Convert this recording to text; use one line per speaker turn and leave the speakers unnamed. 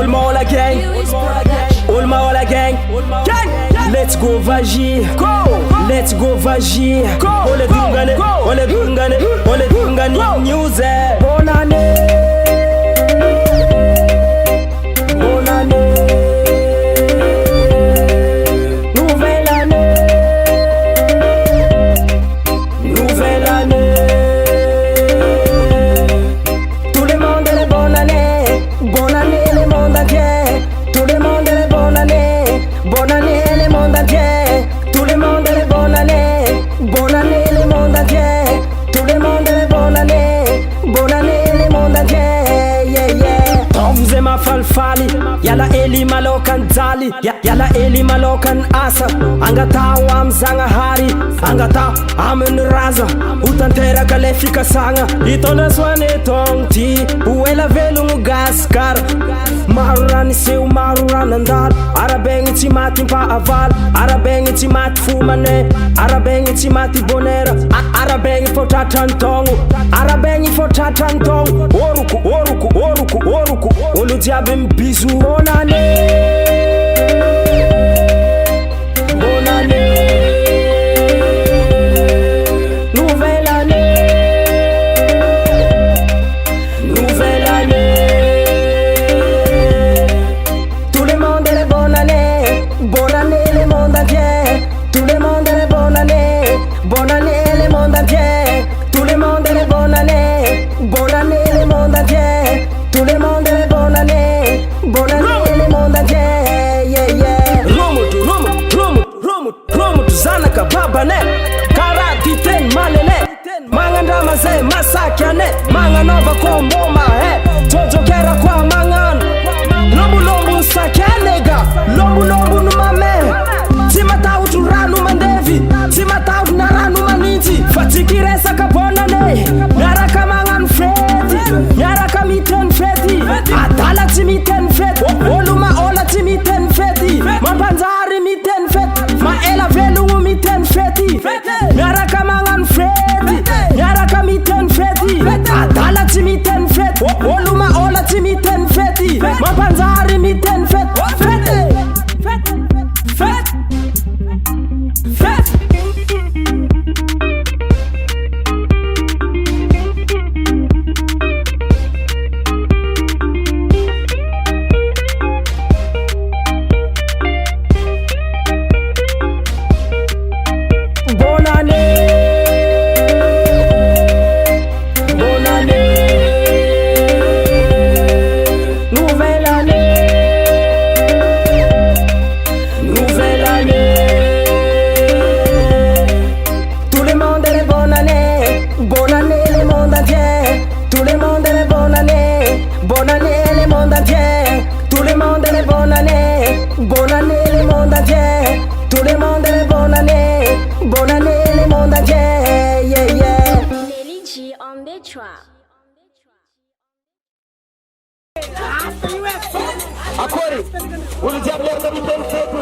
Olma gang, Olma gang, let's go Vaji, let's go Vaji, ole dungane news. Bonne année, bonne année, nouvelle année, nouvelle année. Tout le monde est bonne année le monde entier. Tout le monde est bonne année le monde entier. Tout le monde est bonne année le monde entier. Tout le monde est bonne année le monde entier. Yeah yeah. Tomze mafalfali yala eli malokan zali yala eli malokan asa angata wam zanga hari angata amen raza utantera kalefika sanga itona swane tongti uela velungu gaskar marurani seu marurani andal arabengi timati pa aval arabengi timati fumane arabengi timati bonera arabengi fotatantongu arabengi fotatantongu oruku olu diabem bisu. Bonne année, bonne année, nouvelle année, nouvelle année. Tout le monde est bonne année le monde entier. Tout le monde est bonne année le monde entier. Tout le monde est bonne année le monde entier. Tout le monde est bonne année le monde entier. Yeah yeah. Romu tuzana kababa ne karati ten malele manganda maze masakya ne manganova komboma he jojo kera kwa mangan lombu sakenega lombu numame simata uturanu mandevi simata unaranu maniti fatikiresa kabona ne nyaraka mangan feti nyaraka miten feti atala timiten feti oluma ola timiten feti mapanzari miten feti maela velungu miten feti nyaraka mangan feti nyaraka miten feti atala timiten feti oluma ola timiten feti mapanzari miten feti
Akori, ulijiambia kabisa mtego.